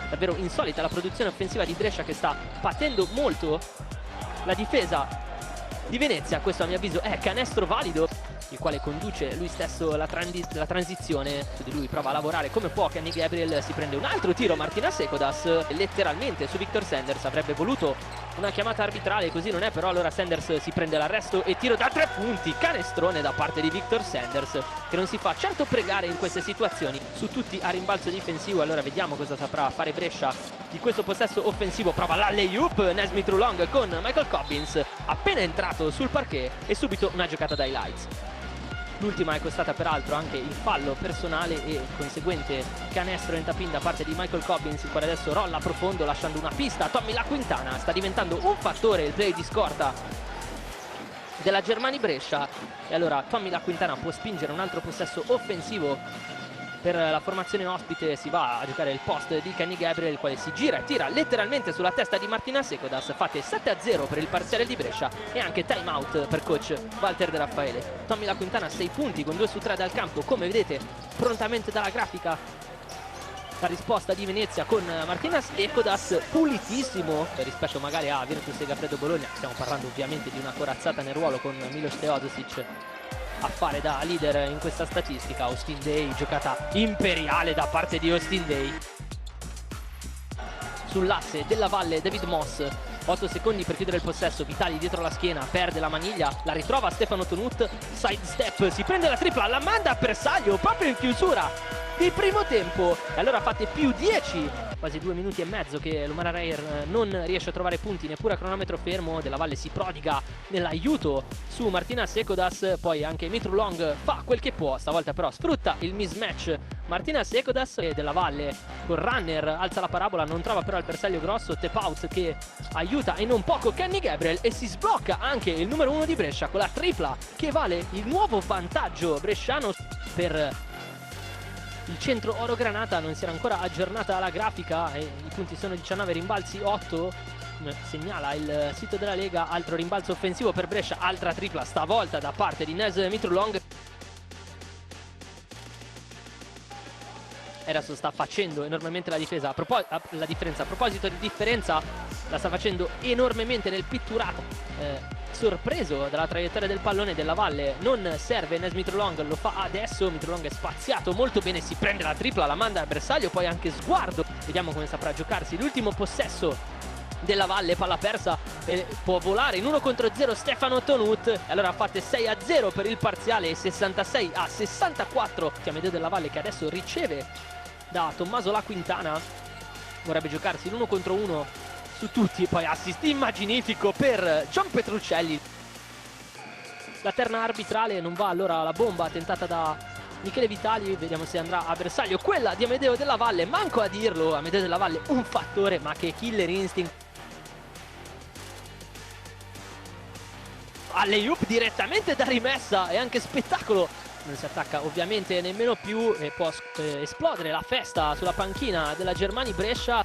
davvero insolita la produzione offensiva di Brescia, che sta patendo molto la difesa di Venezia. Questo a mio avviso è canestro valido, il quale conduce lui stesso la transizione. Su di lui prova a lavorare come può Kenny Gabriel, si prende un altro tiro Martina Sekodas letteralmente su Victor Sanders. Avrebbe voluto una chiamata arbitrale, così non è, però allora Sanders si prende l'arresto e tiro da 3 punti, canestrone da parte di Victor Sanders, che non si fa certo pregare in queste situazioni, su tutti a rimbalzo difensivo. Allora vediamo cosa saprà fare Brescia di questo possesso offensivo. Prova l'alley-oop Nesmith Rulong con Michael Cobbins appena entrato sul parquet, e subito una giocata da highlights. L'ultima è costata peraltro anche il fallo personale e conseguente canestro in tap-in da parte di Michael Cobbins, il quale adesso rolla profondo lasciando una pista a Tommy La Quintana. Sta diventando un fattore il play di scorta della Germani Brescia, e allora Tommy La Quintana può spingere un altro possesso offensivo per la formazione ospite. Si va a giocare il post di Kenny Gabriel, il quale si gira e tira letteralmente sulla testa di Martina Sekodas. Fate 7-0 per il parziale di Brescia e anche time out per coach Walter De Raffaele. Tommy La Quintana 6 punti con 2 su 3 dal campo, come vedete prontamente dalla grafica la risposta di Venezia con Martina Sekodas pulitissimo rispetto magari a Virtus e Gaffredo Bologna. Stiamo parlando ovviamente di una corazzata nel ruolo con Milos Teodosic a fare da leader in questa statistica. Austin Day, giocata imperiale da parte di Austin Day. Sull'asse della valle David Moss, 8 secondi per chiudere il possesso. Vitali dietro la schiena, perde la maniglia, la ritrova Stefano Tonut, side step, si prende la tripla, la manda a bersaglio proprio in chiusura di primo tempo, e allora fate più 10, quasi 2 minuti e mezzo che l'Umara Reyer non riesce a trovare punti neppure a cronometro fermo. Della Valle si prodiga nell'aiuto su Martina Sekodas, poi anche Mitru Long fa quel che può, stavolta però sfrutta il mismatch Martina Sekodas, e Della Valle con runner alza la parabola, non trova però il bersaglio grosso. Tap out che aiuta e non poco Kenny Gabriel, e si sblocca anche il numero 1 di Brescia con la tripla che vale il nuovo vantaggio bresciano per il centro oro granata. Non si era ancora aggiornata la grafica e i punti sono 19, rimbalzi 8, segnala il sito della Lega. Altro rimbalzo offensivo per Brescia, altra tripla stavolta da parte di Nes Mitrulong. E adesso sta facendo enormemente la difesa, la differenza. A proposito di differenza, la sta facendo enormemente nel pitturato. Sorpreso dalla traiettoria del pallone Della Valle, non serve Nes Mitrulong, lo fa adesso. Mitrulong è spaziato molto bene, si prende la tripla, la manda al bersaglio, poi anche sguardo. Vediamo come saprà giocarsi l'ultimo possesso Della Valle, palla persa, e può volare in 1 contro 0 Stefano Tonut. E allora fate 6-0 per il parziale, 66-64. Amedeo Della Valle, che adesso riceve da Tommaso La Quintana, vorrebbe giocarsi l'1 contro 1 su tutti, poi assist immaginifico per John Petruccelli. La terna arbitrale non va allora alla bomba tentata da Michele Vitali, vediamo se andrà a bersaglio quella di Amedeo Della Valle. Manco a dirlo, Amedeo Della Valle un fattore, ma che killer instinct. Alley-oop direttamente da rimessa, e anche spettacolo. Non si attacca ovviamente nemmeno più, e può esplodere la festa sulla panchina della Germani Brescia.